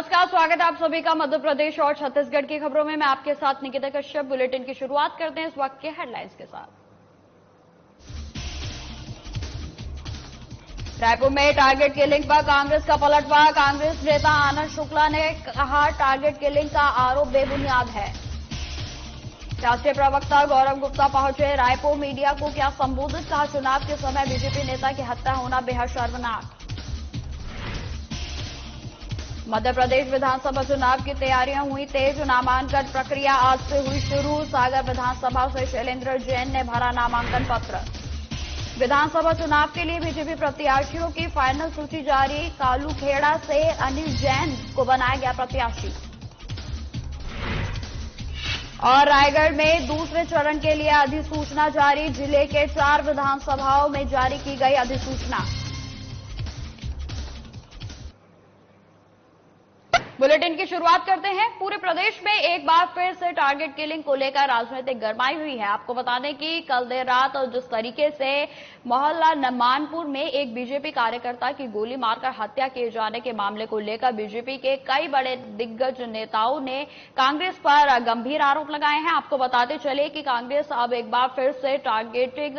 नमस्कार, स्वागत है आप सभी का मध्य प्रदेश और छत्तीसगढ़ की खबरों में। मैं आपके साथ निकिता कश्यप। बुलेटिन की शुरुआत करते हैं इस वक्त के हेडलाइंस के साथ। रायपुर में टारगेट किलिंग पर कांग्रेस का पलटवार। कांग्रेस नेता आनंद शुक्ला ने कहा टारगेट किलिंग का आरोप बेबुनियाद है। राष्ट्रीय प्रवक्ता गौरव गुप्ता पहुंचे रायपुर। मीडिया को क्या संबोधित, कहा चुनाव के समय बीजेपी नेता की हत्या होना बेहद शर्मनाक। मध्य प्रदेश विधानसभा चुनाव की तैयारियां हुई तेज। नामांकन प्रक्रिया आज से हुई शुरू। सागर विधानसभा से शैलेंद्र जैन ने भरा नामांकन पत्र। विधानसभा चुनाव के लिए बीजेपी प्रत्याशियों की फाइनल सूची जारी। कालूखेड़ा से अनिल जैन को बनाया गया प्रत्याशी। और रायगढ़ में दूसरे चरण के लिए अधिसूचना जारी। जिले के 4 विधानसभाओं में जारी की गई अधिसूचना। बुलेटिन की शुरुआत करते हैं। पूरे प्रदेश में एक बार फिर से टारगेट किलिंग को लेकर राजनीतिक गरमाई हुई है। आपको बता दें कि कल देर रात और जिस तरीके से मोहल्ला नमानपुर में एक बीजेपी कार्यकर्ता की गोली मारकर हत्या किए जाने के मामले को लेकर बीजेपी के कई बड़े दिग्गज नेताओं ने कांग्रेस पर गंभीर आरोप लगाए हैं। आपको बताते चले कि कांग्रेस अब एक बार फिर से टारगेटिंग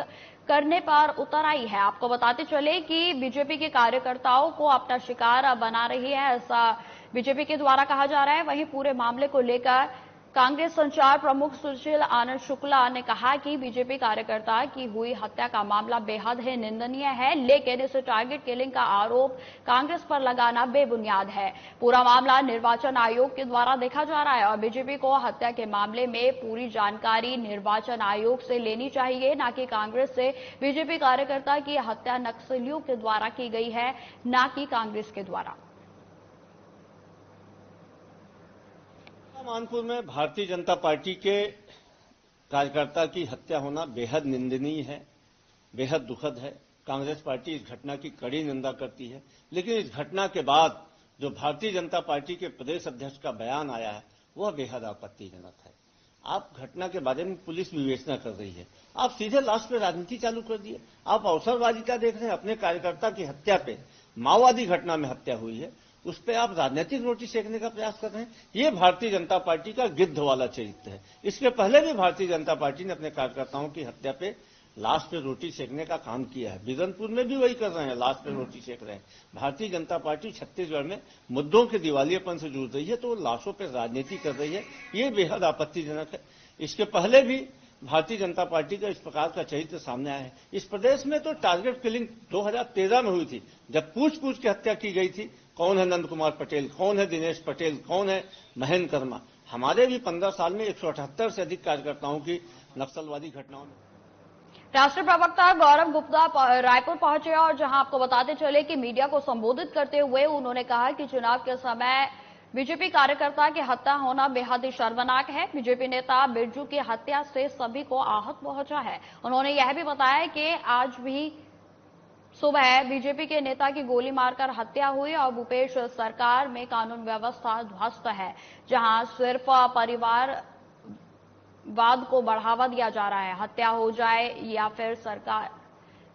करने पर उतर आई है। आपको बताते चले कि बीजेपी के कार्यकर्ताओं को अपना शिकार बना रही है, ऐसा बीजेपी के द्वारा कहा जा रहा है। वहीं पूरे मामले को लेकर कांग्रेस संचार प्रमुख सुशील आनंद शुक्ला ने कहा कि बीजेपी कार्यकर्ता की हुई हत्या का मामला बेहद ही निंदनीय है, लेकिन इस टारगेट किलिंग का आरोप कांग्रेस पर लगाना बेबुनियाद है। पूरा मामला निर्वाचन आयोग के द्वारा देखा जा रहा है और बीजेपी को हत्या के मामले में पूरी जानकारी निर्वाचन आयोग से लेनी चाहिए, न कि कांग्रेस से। बीजेपी कार्यकर्ता की हत्या नक्सलियों के द्वारा की गई है, न कि कांग्रेस के द्वारा। मानपुर में भारतीय जनता पार्टी के कार्यकर्ता की हत्या होना बेहद निंदनीय है, बेहद दुखद है। कांग्रेस पार्टी इस घटना की कड़ी निंदा करती है, लेकिन इस घटना के बाद जो भारतीय जनता पार्टी के प्रदेश अध्यक्ष का बयान आया है वह बेहद आपत्तिजनक है। आप घटना के बारे में पुलिस विवेचना कर रही है, आप सीधे लाश पे राजनीति चालू कर दिए। आप अवसरवादिता देख रहे हैं। अपने कार्यकर्ता की हत्या पे, माओवादी घटना में हत्या हुई है, उस पर आप राजनीतिक रोटी सेकने का प्रयास कर रहे हैं। ये भारतीय जनता पार्टी का गिद्ध वाला चरित्र है। इसके पहले भी भारतीय जनता पार्टी ने अपने कार्यकर्ताओं की हत्या पे, लाश पे रोटी सेकने का काम किया है। बिरनपुर में भी वही कर रहे हैं, लाश पे रोटी सेक रहे हैं। भारतीय जनता पार्टी छत्तीसगढ़ में मुद्दों के दिवालियेपन से जुड़ रही है, तो लाशों पर राजनीति कर रही है। ये बेहद आपत्तिजनक है। इसके पहले भी भारतीय जनता पार्टी का इस प्रकार का चरित्र सामने आया है। इस प्रदेश में तो टारगेट किलिंग 2013 में हुई थी, जब पूछ पूछ के हत्या की गई थी। कौन है नंद कुमार पटेल, कौन है दिनेश पटेल, कौन है महेंद्र कर्मा। हमारे भी 15 साल में 178 से अधिक कार्यकर्ताओं की नक्सलवादी घटनाओं में। राष्ट्रीय प्रवक्ता गौरव गुप्ता रायपुर पहुंचे और जहां आपको बताते चले कि मीडिया को संबोधित करते हुए उन्होंने कहा कि चुनाव के समय बीजेपी कार्यकर्ता की हत्या होना बेहद ही शर्मनाक है। बीजेपी नेता बिरजू की हत्या से सभी को आहत पहुंचा है। उन्होंने यह भी बताया कि आज भी सुबह बीजेपी के नेता की गोली मारकर हत्या हुई और भूपेश सरकार में कानून व्यवस्था ध्वस्त है, जहां सिर्फ परिवारवाद को बढ़ावा दिया जा रहा है। हत्या हो जाए या फिर सरकार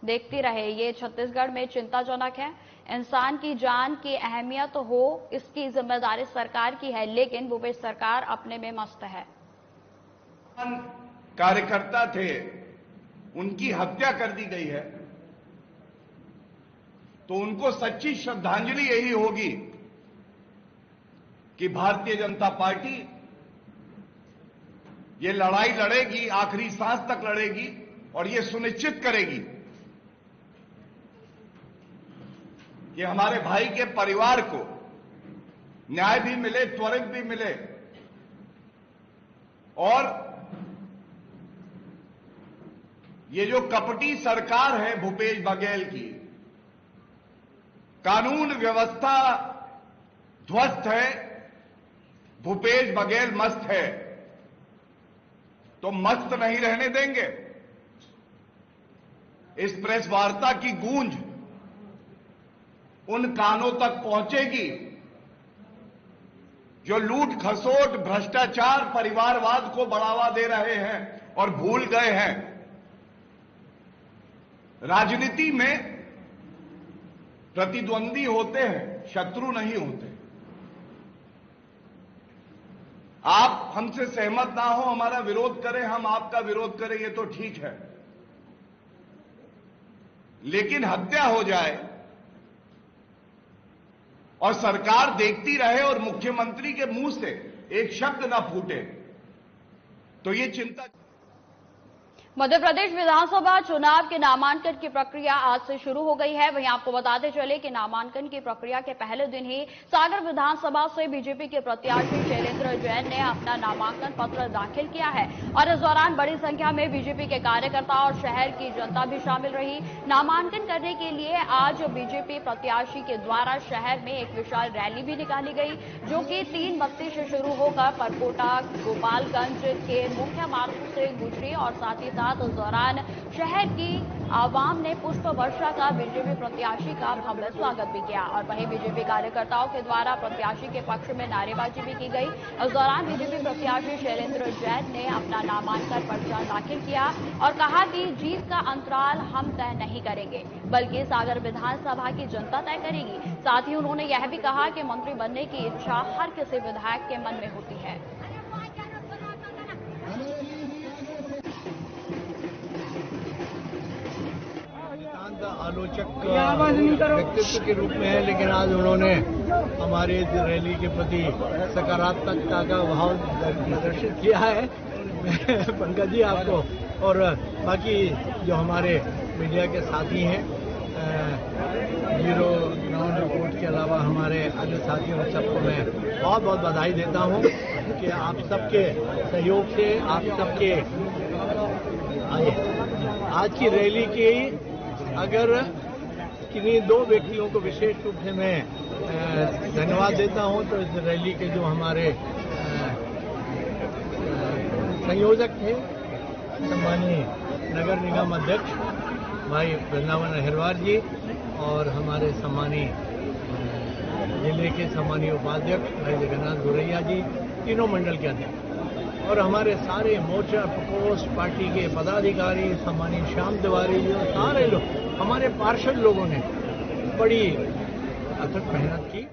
देखती रहे, ये छत्तीसगढ़ में चिंताजनक है। इंसान की जान की अहमियत हो, इसकी जिम्मेदारी सरकार की है, लेकिन भूपेश सरकार अपने में मस्त है। कार्यकर्ता थे, उनकी हत्या कर दी गई है, तो उनको सच्ची श्रद्धांजलि यही होगी कि भारतीय जनता पार्टी ये लड़ाई लड़ेगी, आखिरी सांस तक लड़ेगी और ये सुनिश्चित करेगी कि हमारे भाई के परिवार को न्याय भी मिले, त्वरित भी मिले। और ये जो कपटी सरकार है भूपेश बघेल की, कानून व्यवस्था ध्वस्त है, भूपेश बघेल मस्त है, तो मस्त नहीं रहने देंगे। इस प्रेस वार्ता की गूंज उन कानों तक पहुंचेगी जो लूट खसोट, भ्रष्टाचार, परिवारवाद को बढ़ावा दे रहे हैं और भूल गए हैं राजनीति में प्रतिद्वंदी होते हैं, शत्रु नहीं होते। आप हमसे सहमत ना हो, हमारा विरोध करें, हम आपका विरोध करें, ये तो ठीक है, लेकिन हत्या हो जाए और सरकार देखती रहे और मुख्यमंत्री के मुंह से एक शब्द ना फूटे, तो ये चिंता। मध्य प्रदेश विधानसभा चुनाव के नामांकन की प्रक्रिया आज से शुरू हो गई है। वहीं आपको बताते चले कि नामांकन की प्रक्रिया के पहले दिन ही सागर विधानसभा से बीजेपी के प्रत्याशी शैलेंद्र जैन ने अपना नामांकन पत्र दाखिल किया है और इस दौरान बड़ी संख्या में बीजेपी के कार्यकर्ता और शहर की जनता भी शामिल रही। नामांकन करने के लिए आज बीजेपी प्रत्याशी के द्वारा शहर में एक विशाल रैली भी निकाली गई, जो कि 3 बत्ती से शुरू होकर परकोटा गोपालगंज के मुख्य मार्गों से गुजरी और साथ ही उस दौरान शहर की आवाम ने पुष्प वर्षा का बीजेपी प्रत्याशी का भव्य स्वागत भी किया और वहीं बीजेपी कार्यकर्ताओं के द्वारा प्रत्याशी के पक्ष में नारेबाजी भी की गई। इस दौरान बीजेपी प्रत्याशी शैलेंद्र जैन ने अपना नामांकन पर्चा दाखिल किया और कहा कि जीत का अंतराल हम तय नहीं करेंगे, बल्कि सागर विधानसभा की जनता तय करेगी। साथ ही उन्होंने यह भी कहा कि मंत्री बनने की इच्छा हर किसी विधायक के मन में होती है। आलोचक व्यक्तित्व के रूप में है, लेकिन आज उन्होंने हमारे इस रैली के प्रति सकारात्मकता का भाव प्रदर्शित किया है। पंकज जी आपको और बाकी जो हमारे मीडिया के साथी हैं, ब्यूरो ग्राउंड रिपोर्ट के अलावा हमारे अन्य साथियों सबको मैं बहुत बहुत बधाई देता हूं कि आप सबके सहयोग से, आप सबके आज की रैली की अगर किन्हीं 2 व्यक्तियों को विशेष रूप से मैं धन्यवाद देता हूं तो इस रैली के जो हमारे संयोजक थे, सम्मानीय नगर निगम अध्यक्ष भाई वृंदावन अहिरवार जी और हमारे सम्मानीय जिले के सम्मानीय उपाध्यक्ष भाई जगन्नाथ गोरैया जी, तीनों मंडल के अध्यक्ष और हमारे सारे मोर्चा प्रकोष्ठ पार्टी के पदाधिकारी, सम्मानीय श्याम तिवारी जी और सारे लोग, हमारे पार्षद लोगों ने बड़ी अथक मेहनत की।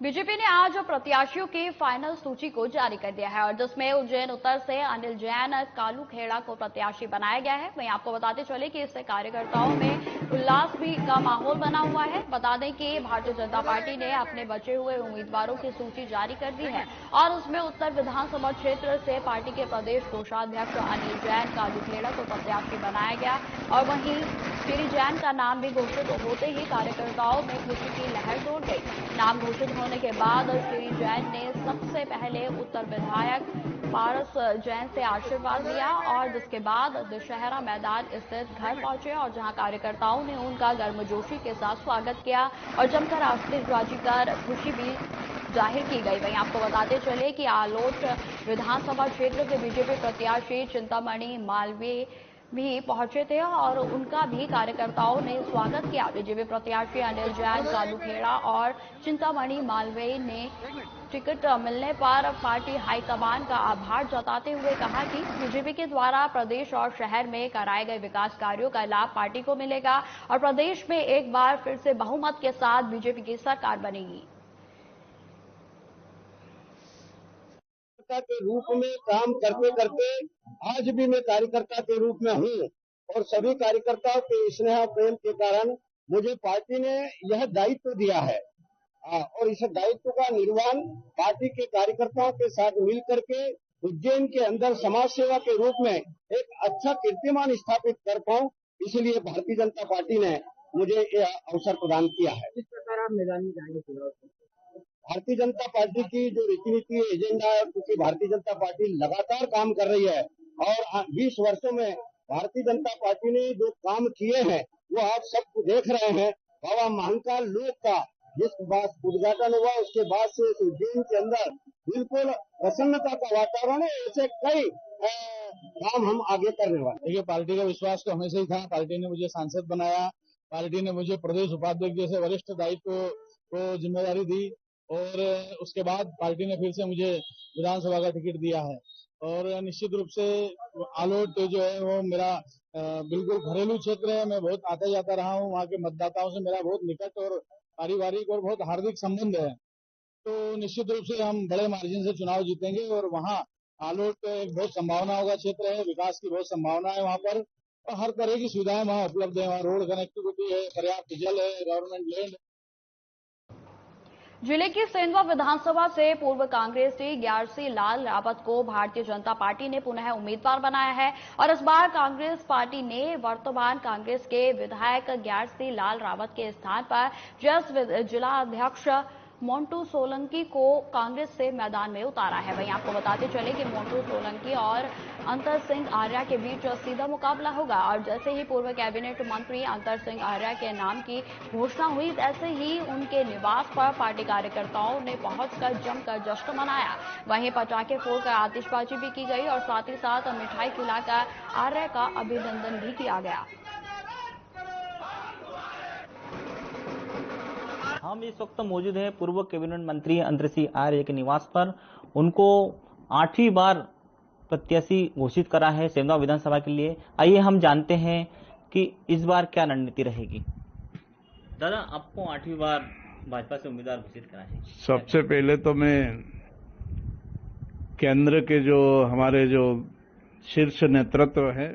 बीजेपी ने आज प्रत्याशियों की फाइनल सूची को जारी कर दिया है और जिसमें उज्जैन उत्तर से अनिल जैन, कालू खेड़ा को प्रत्याशी बनाया गया है। वहीं आपको बताते चले कि इससे कार्यकर्ताओं में उल्लास भी का माहौल बना हुआ है। बता दें कि भारतीय जनता पार्टी ने अपने बचे हुए उम्मीदवारों की सूची जारी कर दी है और उसमें उत्तर विधानसभा क्षेत्र से पार्टी के प्रदेश कोषाध्यक्ष अनिल जैन, कालू खेड़ा को प्रत्याशी बनाया गया और वहीं श्री जैन का नाम भी घोषित होते ही कार्यकर्ताओं में खुशी की लहर दौड़ गई। नाम घोषित होने के बाद श्री जैन ने सबसे पहले उत्तर विधायक पारस जैन से आशीर्वाद लिया और जिसके बाद दशहरा मैदान स्थित घर पहुंचे और जहां कार्यकर्ताओं ने उनका गर्मजोशी के साथ स्वागत किया और जमकर आतिशबाजी कर खुशी भी जाहिर की गई। वहीं आपको बताते चले कि आलोट विधानसभा क्षेत्र के बीजेपी प्रत्याशी चिंतामणि मालवीय भी पहुंचे थे और उनका भी कार्यकर्ताओं ने स्वागत किया। बीजेपी प्रत्याशी अनिल जैन, कालू खेड़ा और चिंतामणि मालवीय ने टिकट मिलने पर पार्टी हाईकमान का आभार जताते हुए कहा कि बीजेपी के द्वारा प्रदेश और शहर में कराए गए विकास कार्यों का लाभ पार्टी को मिलेगा और प्रदेश में एक बार फिर से बहुमत के साथ बीजेपी की सरकार बनेगी। के रूप में काम करते करते आज भी मैं कार्यकर्ता के रूप में हूँ और सभी कार्यकर्ताओं के स्नेह प्रेम के कारण मुझे पार्टी ने यह दायित्व दिया है और इस दायित्व का निर्वहन पार्टी के कार्यकर्ताओं के साथ मिल करके उज्जैन के अंदर समाज सेवा के रूप में एक अच्छा कीर्तिमान स्थापित कर पाऊं, इसलिए भारतीय जनता पार्टी ने मुझे यह अवसर प्रदान किया है। इस प्रकार आप मैदान में जाएंगे। भारतीय जनता पार्टी की जो रीति एजेंडा है, क्योंकि भारतीय जनता पार्टी लगातार काम कर रही है और 20 वर्षों में भारतीय जनता पार्टी ने जो काम किए हैं वो आप सब देख रहे हैं। बाबा महाकाल लोक का जिस बात उद्घाटन हुआ उसके बाद से उज्जैन के अंदर बिल्कुल प्रसन्नता का वातावरण है। ऐसे कई काम हम आगे करने वाले। देखिए, पार्टी का विश्वास तो हमेशा ही था। पार्टी ने मुझे सांसद बनाया, पार्टी ने मुझे प्रदेश उपाध्यक्ष जैसे वरिष्ठ दायित्व को जिम्मेदारी दी और उसके बाद पार्टी ने फिर से मुझे विधानसभा का टिकट दिया है और निश्चित रूप से आलोट जो है वो मेरा बिल्कुल घरेलू क्षेत्र है। मैं बहुत आता जाता रहा हूँ, वहाँ के मतदाताओं से मेरा बहुत निकट और पारिवारिक और बहुत हार्दिक संबंध है तो निश्चित रूप से हम बड़े मार्जिन से चुनाव जीतेंगे और वहाँ आलोट एक बहुत संभावनाओं का क्षेत्र है, विकास की बहुत संभावना है वहाँ पर और हर तरह की सुविधाएं वहाँ उपलब्ध है। वहाँ रोड कनेक्टिविटी है, पर्याप्त जल है, गवर्नमेंट लैंड। जिले की सेंधवा विधानसभा से पूर्व कांग्रेसी ग्यारसी लाल रावत को भारतीय जनता पार्टी ने पुनः उम्मीदवार बनाया है और इस बार कांग्रेस पार्टी ने वर्तमान कांग्रेस के विधायक ग्यारसी लाल रावत के स्थान पर जस जिला अध्यक्ष मोंटू सोलंकी को कांग्रेस से मैदान में उतारा है। वहीं आपको बताते चले कि मोंटू सोलंकी और अंतर सिंह आर्या के बीच सीधा मुकाबला होगा और जैसे ही पूर्व कैबिनेट मंत्री अंतर सिंह आर्या के नाम की घोषणा हुई ऐसे ही उनके निवास पर पार्टी कार्यकर्ताओं ने पहुंचकर जमकर जश्न मनाया। वहीं पटाखे फोड़कर आतिशबाजी भी की गई और साथ ही साथ मिठाई खिलाकर आर्या का अभिनंदन भी किया गया। हम इस वक्त मौजूद हैं पूर्व कैबिनेट मंत्री अंतर सिंह आर्य के निवास पर। उनको 8वीं बार प्रत्याशी घोषित करा है सेंधवा विधानसभा के लिए। आइए हम जानते हैं कि इस बार क्या रणनीति रहेगी। दादा, आपको 8वीं बार भाजपा से उम्मीदवार घोषित करा है। सबसे पहले तो मैं केंद्र के जो हमारे जो शीर्ष नेतृत्व है,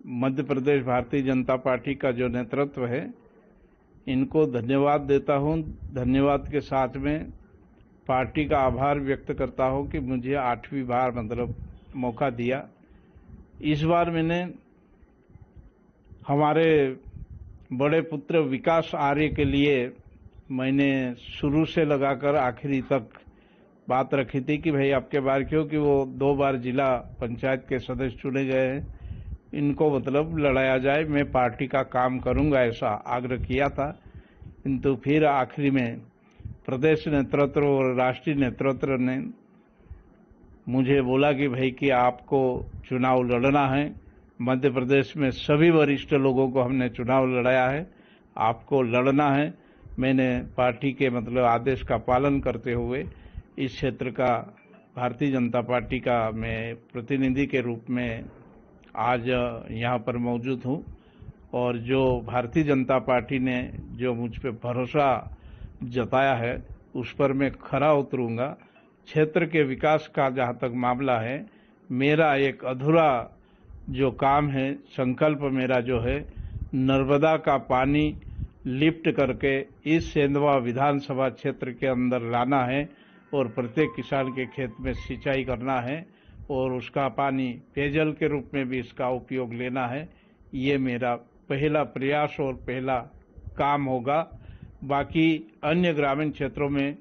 मध्य प्रदेश भारतीय जनता पार्टी का जो नेतृत्व है, इनको धन्यवाद देता हूं। धन्यवाद के साथ में पार्टी का आभार व्यक्त करता हूं कि मुझे 8वीं बार मतलब मौका दिया। इस बार हमारे बड़े पुत्र विकास आर्य के लिए मैंने शुरू से लगाकर आखिरी तक बात रखी थी कि भाई आपके बार क्योंकि वो 2 बार जिला पंचायत के सदस्य चुने गए हैं, इनको मतलब लड़ाया जाए, मैं पार्टी का काम करूंगा ऐसा आग्रह किया था। किंतु फिर आखिरी में प्रदेश नेतृत्व और राष्ट्रीय नेतृत्व ने मुझे बोला कि भाई कि आपको चुनाव लड़ना है। मध्य प्रदेश में सभी वरिष्ठ लोगों को हमने चुनाव लड़ाया है, आपको लड़ना है। मैंने पार्टी के मतलब आदेश का पालन करते हुए इस क्षेत्र का भारतीय जनता पार्टी का मैं प्रतिनिधि के रूप में आज यहाँ पर मौजूद हूँ और जो भारतीय जनता पार्टी ने जो मुझ पे भरोसा जताया है उस पर मैं खरा उतरूंगा। क्षेत्र के विकास का जहाँ तक मामला है, मेरा एक अधूरा जो काम है, संकल्प मेरा जो है, नर्मदा का पानी लिफ्ट करके इस सेंधवा विधानसभा क्षेत्र के अंदर लाना है और प्रत्येक किसान के खेत में सिंचाई करना है और उसका पानी पेयजल के रूप में भी इसका उपयोग लेना है। ये मेरा पहला प्रयास और पहला काम होगा। बाकी अन्य ग्रामीण क्षेत्रों में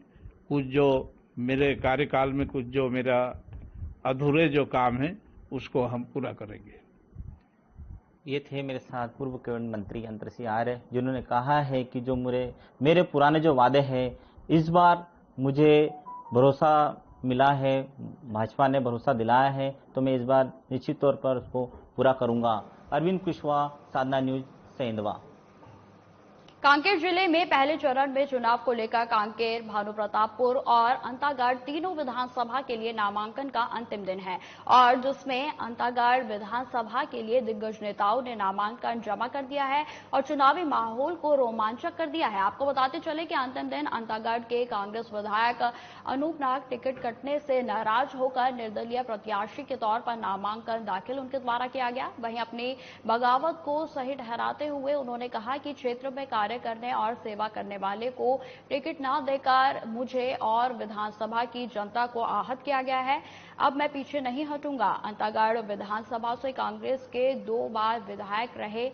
कुछ जो मेरे कार्यकाल में कुछ जो मेरा अधूरे जो काम है उसको हम पूरा करेंगे। ये थे मेरे साथ पूर्व कैबिनेट मंत्री अंतर सिंह आर्य, जिन्होंने कहा है कि जो मेरे पुराने जो वादे हैं, इस बार मुझे भरोसा मिला है, भाजपा ने भरोसा दिलाया है, तो मैं इस बार निश्चित तौर पर उसको पूरा करूंगा। अरविंद कुशवाहा, साधना न्यूज, सेंधवा। कांकेर जिले में पहले चरण में चुनाव को लेकर कांकेर, भानुप्रतापपुर और अंतागढ़ तीनों विधानसभा के लिए नामांकन का अंतिम दिन है और जिसमें अंतागढ़ विधानसभा के लिए दिग्गज नेताओं ने नामांकन जमा कर दिया है और चुनावी माहौल को रोमांचक कर दिया है। आपको बताते चले कि अंतिम दिन अंतागढ़ के कांग्रेस विधायक अनूप नाग टिकट कटने से नाराज होकर निर्दलीय प्रत्याशी के तौर पर नामांकन दाखिल उनके द्वारा किया गया। वहीं अपनी बगावत को सही ठहराते हुए उन्होंने कहा कि क्षेत्र में कार्य करने और सेवा करने वाले को टिकट न देकर मुझे और विधानसभा की जनता को आहत किया गया है। अब मैं पीछे नहीं हटूंगा। अंतागढ़ विधानसभा से कांग्रेस के 2 बार विधायक रहे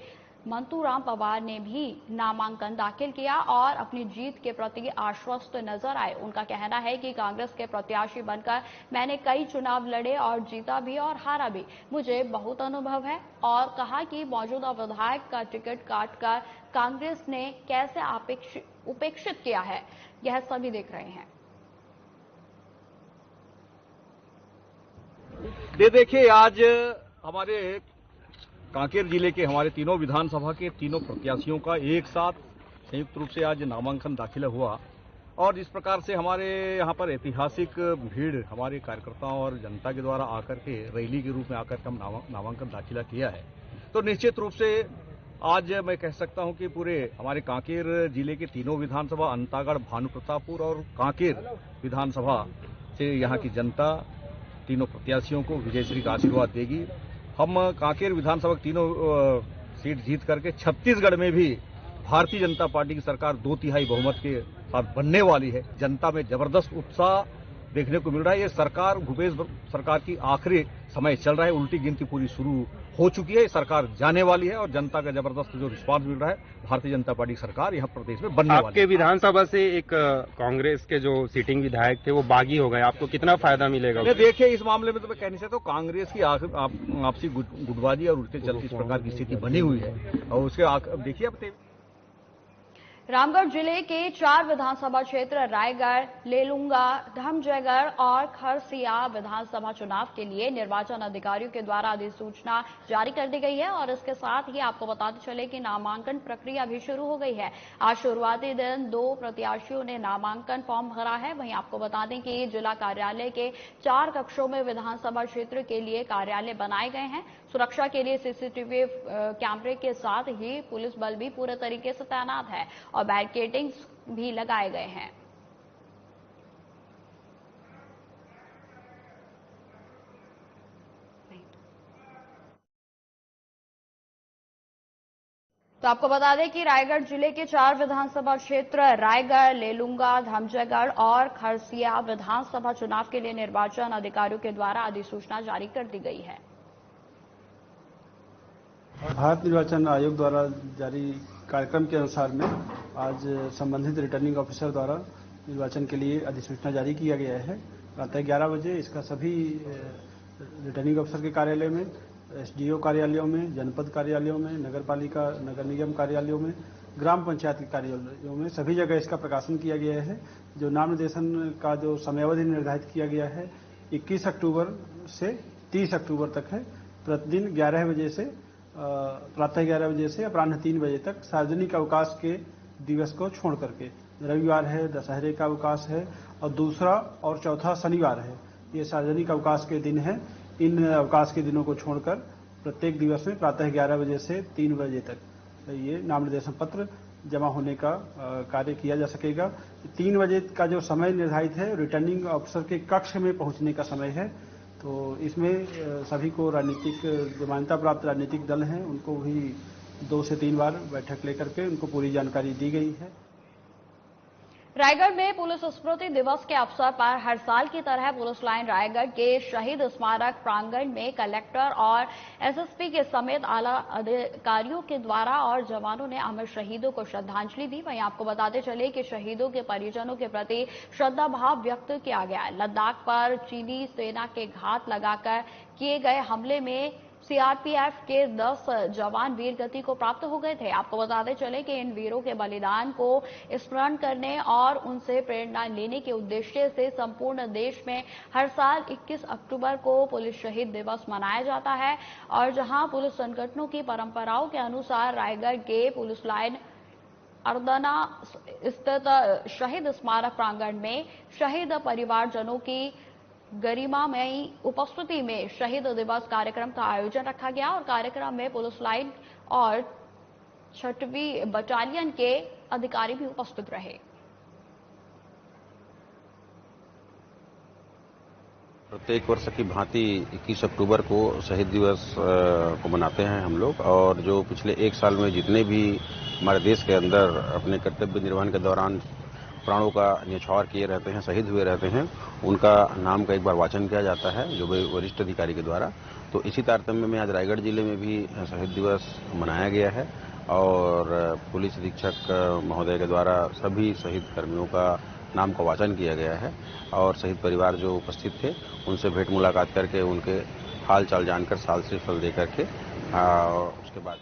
मंतूराम पवार ने भी नामांकन दाखिल किया और अपनी जीत के प्रति आश्वस्त नजर आए। उनका कहना है कि कांग्रेस के प्रत्याशी बनकर मैंने कई चुनाव लड़े और जीता भी और हारा भी, मुझे बहुत अनुभव है। और कहा कि मौजूदा विधायक का टिकट काटकर कांग्रेस ने कैसे उपेक्षित किया है, यह सभी देख रहे हैं। देखिए, आज हमारे कांकेर जिले के हमारे तीनों विधानसभा के तीनों प्रत्याशियों का एक साथ संयुक्त रूप से आज नामांकन दाखिला हुआ और इस प्रकार से हमारे यहाँ पर ऐतिहासिक भीड़ हमारे कार्यकर्ताओं और जनता के द्वारा आकर के रैली के रूप में आकर के हम नामांकन दाखिला किया है। तो निश्चित रूप से आज मैं कह सकता हूं कि पूरे हमारे कांकेर जिले के तीनों विधानसभा अंतागढ़, भानुप्रतापपुर और कांकेर विधानसभा से यहां की जनता तीनों प्रत्याशियों को विजयश्री का आशीर्वाद देगी। हम कांकेर विधानसभा तीनों सीट जीत करके छत्तीसगढ़ में भी भारतीय जनता पार्टी की सरकार 2/3 बहुमत के साथ बनने वाली है। जनता में जबरदस्त उत्साह देखने को मिल रहा है। ये सरकार, भूपेश सरकार की आखिरी समय चल रहा है, उल्टी गिनती पूरी शुरू हो चुकी है, सरकार जाने वाली है और जनता का जबरदस्त जो रिस्पांस मिल रहा है, भारतीय जनता पार्टी सरकार यहाँ प्रदेश में बनने वाली है। आपके विधानसभा से एक कांग्रेस के जो सिटिंग विधायक थे वो बागी हो गए, आपको कितना फायदा मिलेगा? देखिए, इस मामले में तो मैं कह नहीं सकता। कांग्रेस की आपसी गुटबाजी और उसके चलते इस प्रकार की स्थिति बनी हुई है और उसके देखिए अब रामगढ़ जिले के 4 विधानसभा क्षेत्र रायगढ़, लेलूंगा, धमजयगढ़ और खरसिया विधानसभा चुनाव के लिए निर्वाचन अधिकारियों के द्वारा अधिसूचना जारी कर दी गई है और इसके साथ ही आपको बताते चले कि नामांकन प्रक्रिया भी शुरू हो गई है। आज शुरुआती दिन 2 प्रत्याशियों ने नामांकन फॉर्म भरा है। वहीं आपको बता दें कि जिला कार्यालय के 4 कक्षों में विधानसभा क्षेत्र के लिए कार्यालय बनाए गए हैं। सुरक्षा के लिए सीसीटीवी कैमरे के साथ ही पुलिस बल भी पूरे तरीके से तैनात है और बैरिकेडिंग्स भी लगाए गए हैं। तो आपको बता दें कि रायगढ़ जिले के 4 विधानसभा क्षेत्र रायगढ़, लेलूंगा, धमजयगढ़ और खरसिया विधानसभा चुनाव के लिए निर्वाचन अधिकारियों के द्वारा अधिसूचना जारी कर दी गई है। भारत निर्वाचन आयोग द्वारा जारी कार्यक्रम के अनुसार में आज संबंधित रिटर्निंग ऑफिसर द्वारा निर्वाचन के लिए अधिसूचना जारी किया गया है। प्रातः 11 बजे इसका सभी रिटर्निंग ऑफिसर के कार्यालय में, एसडीओ कार्यालयों में, जनपद कार्यालयों में, नगरपालिका नगर निगम कार्यालयों में, ग्राम पंचायत के कार्यालयों में सभी जगह इसका प्रकाशन किया गया है। जो नाम निर्देशन का जो समयावधि निर्धारित किया गया है 21 अक्टूबर से 30 अक्टूबर तक है। प्रतिदिन 11 बजे से प्रातः 11 बजे से अपराह्न 3 बजे तक सार्वजनिक अवकाश के दिवस को छोड़ करके, रविवार है, दशहरे का अवकाश है और दूसरा और चौथा शनिवार है, ये सार्वजनिक अवकाश के दिन है। इन अवकाश के दिनों को छोड़कर प्रत्येक दिवस में प्रातः 11 बजे से 3 बजे तक ये नाम निर्देशन पत्र जमा होने का कार्य किया जा सकेगा। 3 बजे का जो समय निर्धारित है रिटर्निंग ऑफिसर के कक्ष में पहुंचने का समय है। तो इसमें सभी को राजनीतिक जो मान्यता प्राप्त राजनीतिक दल हैं उनको भी 2 से 3 बार बैठक लेकर के उनको पूरी जानकारी दी गई है। रायगढ़ में पुलिस स्मृति दिवस के अवसर पर हर साल की तरह पुलिस लाइन रायगढ़ के शहीद स्मारक प्रांगण में कलेक्टर और एसएसपी के समेत आला अधिकारियों के द्वारा और जवानों ने अमर शहीदों को श्रद्धांजलि दी। वहीं आपको बताते चले कि शहीदों के परिजनों के प्रति श्रद्धा भाव व्यक्त किया गया। लद्दाख पर चीनी सेना के घात लगाकर किए गए हमले में सीआरपीएफ के 10 जवान वीर गति को प्राप्त हो गए थे। आपको बताते चले कि इन वीरों के बलिदान को स्मरण करने और उनसे प्रेरणा लेने के उद्देश्य से संपूर्ण देश में हर साल 21 अक्टूबर को पुलिस शहीद दिवस मनाया जाता है और जहां पुलिस संगठनों की परंपराओं के अनुसार रायगढ़ के पुलिस लाइन अर्दना स्थित शहीद स्मारक प्रांगण में शहीद परिवारजनों की गरिमामयी उपस्थिति में शहीद दिवस कार्यक्रम का आयोजन रखा गया और कार्यक्रम में पुलिस लाइन और 6वीं बटालियन के अधिकारी भी उपस्थित रहे। प्रत्येक वर्ष की भांति 21 अक्टूबर को शहीद दिवस को मनाते हैं हम लोग और जो पिछले 1 साल में जितने भी हमारे देश के अंदर अपने कर्तव्य निर्वहन के दौरान प्राणों का न्यौछावर किए रहते हैं, शहीद हुए रहते हैं, उनका नाम का एक बार वाचन किया जाता है जो वरिष्ठ अधिकारी के द्वारा। तो इसी तारतम्य में आज रायगढ़ जिले में भी शहीद दिवस मनाया गया है और पुलिस अधीक्षक महोदय के द्वारा सभी शहीद कर्मियों का नाम का वाचन किया गया है और शहीद परिवार जो उपस्थित थे उनसे भेंट मुलाकात करके उनके हाल चाल जानकर साल से फल दे करके उसके बाद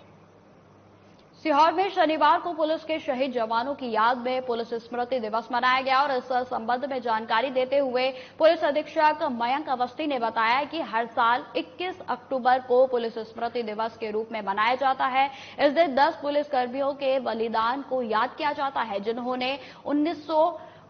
सीहोर में शनिवार को पुलिस के शहीद जवानों की याद में पुलिस स्मृति दिवस मनाया गया और इस संबंध में जानकारी देते हुए पुलिस अधीक्षक मयंक अवस्थी ने बताया कि हर साल 21 अक्टूबर को पुलिस स्मृति दिवस के रूप में मनाया जाता है। इस दिन 10 पुलिसकर्मियों के बलिदान को याद किया जाता है जिन्होंने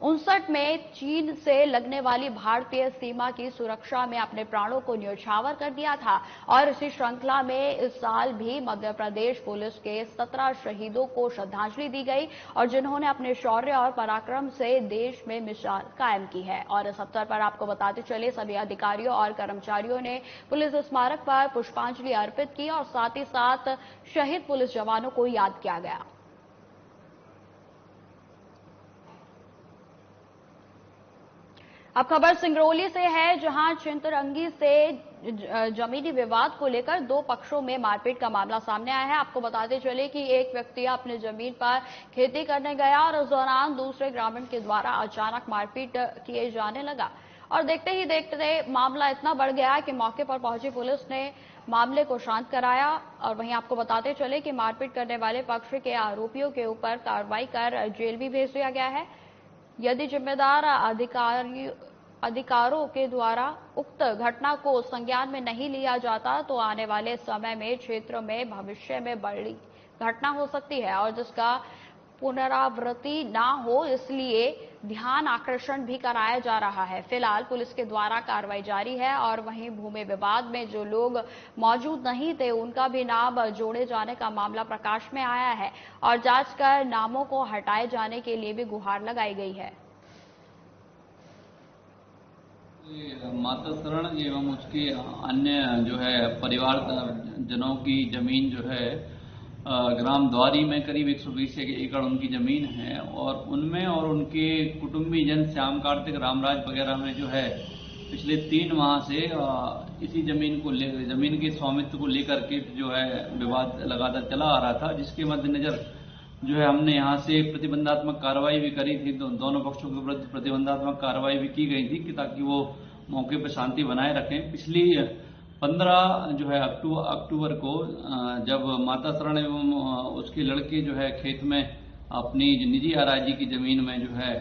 1959 में चीन से लगने वाली भारतीय सीमा की सुरक्षा में अपने प्राणों को न्यौछावर कर दिया था। और इसी श्रृंखला में इस साल भी मध्य प्रदेश पुलिस के 17 शहीदों को श्रद्धांजलि दी गई और जिन्होंने अपने शौर्य और पराक्रम से देश में मिसाल कायम की है। और इस अवसर पर आपको बताते चले सभी अधिकारियों और कर्मचारियों ने पुलिस स्मारक पर पुष्पांजलि अर्पित की और साथ ही साथ शहीद पुलिस जवानों को याद किया गया। अब खबर सिंगरौली से है, जहां चिंतरंगी से जमीनी विवाद को लेकर दो पक्षों में मारपीट का मामला सामने आया है। आपको बताते चले कि एक व्यक्ति अपनी जमीन पर खेती करने गया और उस दौरान दूसरे ग्रामीण के द्वारा अचानक मारपीट किए जाने लगा और देखते ही देखते मामला इतना बढ़ गया कि मौके पर पहुंची पुलिस ने मामले को शांत कराया। और वहीं आपको बताते चले कि मारपीट करने वाले पक्ष के आरोपियों के ऊपर कार्रवाई कर जेल भी भेज दिया गया है। यदि जिम्मेदार अधिकारों के द्वारा उक्त घटना को संज्ञान में नहीं लिया जाता तो आने वाले समय में क्षेत्र में भविष्य में बड़ी घटना हो सकती है और जिसका पुनरावृत्ति ना हो, इसलिए ध्यान आकर्षण भी कराया जा रहा है। फिलहाल पुलिस के द्वारा कार्रवाई जारी है और वहीं भूमि विवाद में जो लोग मौजूद नहीं थे उनका भी नाम जोड़े जाने का मामला प्रकाश में आया है और जांच कर नामों को हटाए जाने के लिए भी गुहार लगाई गई है। माता शरण एवं उसके अन्य जो है परिवार जनों की जमीन जो है ग्राम द्वारी में करीब 120 एकड़ उनकी जमीन है और उनमें और उनके कुटुंबी जन श्याम कार्तिक रामराज वगैरह में जो है पिछले 3 माह से इसी जमीन के स्वामित्व को लेकर के जो है विवाद लगातार चला आ रहा था, जिसके मद्देनजर जो है हमने यहाँ से प्रतिबंधात्मक कार्रवाई भी करी थी। दोनों पक्षों के विरुद्ध प्रतिबंधात्मक कार्रवाई भी की गई थी कि ताकि वो मौके पर शांति बनाए रखें। पिछली 15 जो है अक्टूबर को जब माता शरण एवं उसके लड़के जो है खेत में अपनी निजी आराजी की जमीन में जो है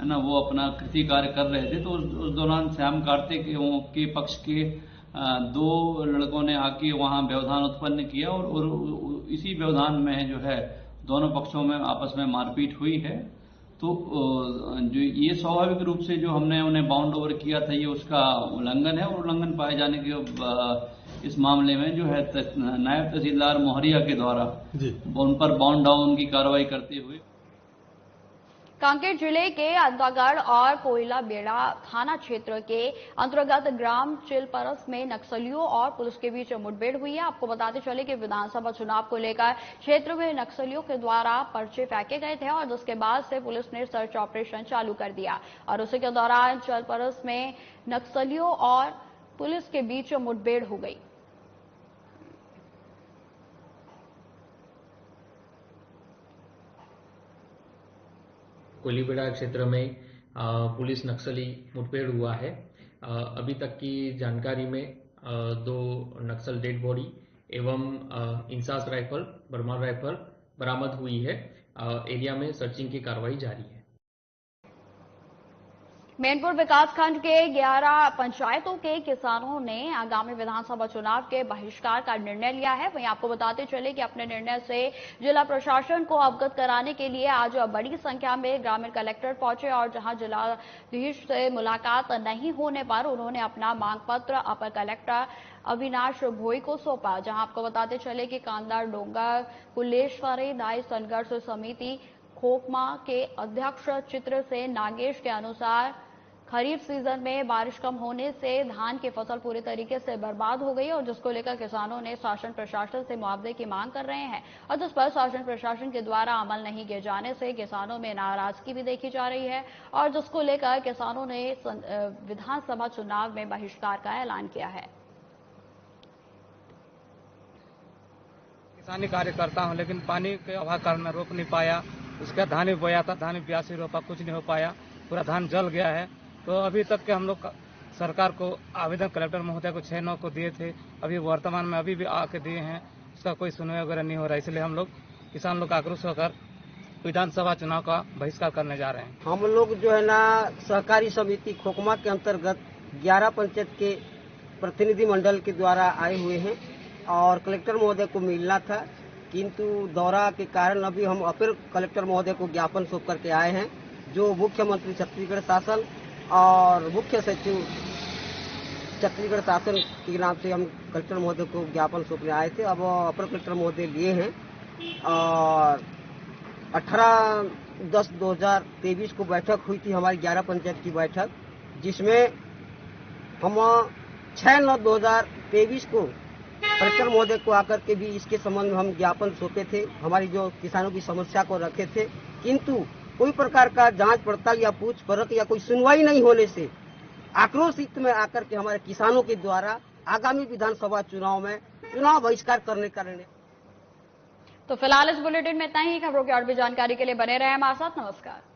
ना वो अपना कृषि कार्य कर रहे थे, तो उस दौरान श्याम कार्तिक के पक्ष के 2 लड़कों ने आके वहां व्यवधान उत्पन्न किया और इसी व्यवधान में जो है दोनों पक्षों में आपस में मारपीट हुई है। तो जो ये स्वाभाविक रूप से जो हमने उन्हें बाउंड ओवर किया था ये उसका उल्लंघन है और उल्लंघन पाए जाने के इस मामले में जो है नायब तहसीलदार मोहरिया के द्वारा उन पर बाउंड डाउन की कार्रवाई करते हुए कांकेर जिले के अंतागढ़ और कोयला बेड़ा थाना क्षेत्र के अंतर्गत ग्राम चिलपरस में नक्सलियों और पुलिस के बीच मुठभेड़ हुई है। आपको बताते चले कि विधानसभा चुनाव को लेकर क्षेत्र में नक्सलियों के द्वारा पर्चे फेंके गए थे और जिसके बाद से पुलिस ने सर्च ऑपरेशन चालू कर दिया और उसी के दौरान चिलपरस में नक्सलियों और पुलिस के बीच मुठभेड़ हो गई। कोयलीबेड़ा क्षेत्र में पुलिस नक्सली मुठभेड़ हुआ है। अभी तक की जानकारी में 2 नक्सल डेड बॉडी एवं इंसास राइफल, बर्मा राइफल बरामद हुई है। एरिया में सर्चिंग की कार्रवाई जारी है। मैनपुर विकासखंड के 11 पंचायतों के किसानों ने आगामी विधानसभा चुनाव के बहिष्कार का निर्णय लिया है। वहीं आपको बताते चले कि अपने निर्णय से जिला प्रशासन को अवगत कराने के लिए आज बड़ी संख्या में ग्रामीण कलेक्टर पहुंचे और जहां जिलाधीश से मुलाकात नहीं होने पर उन्होंने अपना मांग पत्र अपर कलेक्टर अविनाश भोई को सौंपा। जहां आपको बताते चले कि कांदार डोंगा कुलेश्वरी दाई संघर्ष समिति खोखमा के अध्यक्ष चित्र से नागेश के अनुसार खरीफ सीजन में बारिश कम होने से धान की फसल पूरी तरीके से बर्बाद हो गई और जिसको लेकर किसानों ने शासन प्रशासन से मुआवजे की मांग कर रहे हैं और जिस पर शासन प्रशासन के द्वारा अमल नहीं किए जाने से किसानों में नाराजगी भी देखी जा रही है और जिसको लेकर किसानों ने विधानसभा चुनाव में बहिष्कार का ऐलान किया है। किसानी कार्य करता हूं लेकिन पानी के अभाव कारण मैं रोक नहीं पाया। उसका धान भी बोया था, धान भी 82 रोपा, कुछ नहीं हो पाया, पूरा धान जल गया है। तो अभी तक के हम लोग सरकार को आवेदन कलेक्टर महोदय को 6-9 को दिए थे, अभी वर्तमान में अभी भी आके दिए हैं, उसका कोई सुनवाई वगैरह नहीं हो रहा। इसलिए हम लोग किसान लोग आक्रोश होकर विधानसभा चुनाव का बहिष्कार करने जा रहे हैं। हम लोग जो है ना सहकारी समिति खोखमा के अंतर्गत 11 पंचायत के प्रतिनिधि मंडल के द्वारा आए हुए हैं और कलेक्टर महोदय को मिलना था, किंतु दौरा के कारण अभी हम अपर कलेक्टर महोदय को ज्ञापन सौंप करके आए हैं जो मुख्यमंत्री छत्तीसगढ़ शासन और मुख्य सचिव छत्तीसगढ़ शासन के नाम से हम कलेक्टर महोदय को ज्ञापन सौंपने आए थे। अब अपर कलेक्टर महोदय लिए हैं और 18/10/2023 को बैठक हुई थी, हमारी 11 पंचायत की बैठक, जिसमें हम 6/9/2023 को कलेक्टर महोदय को आकर के भी इसके संबंध में हम ज्ञापन सौंपे थे, हमारी जो किसानों की समस्या को रखे थे, किंतु कोई प्रकार का जांच पड़ताल या पूछ परख या कोई सुनवाई नहीं होने से आक्रोशित में आकर के हमारे किसानों के द्वारा आगामी विधानसभा चुनाव में चुनाव बहिष्कार करने का निर्णय। तो फिलहाल इस बुलेटिन में इतना ही। खबरों की और भी जानकारी के लिए बने रहे हमारे साथ। नमस्कार।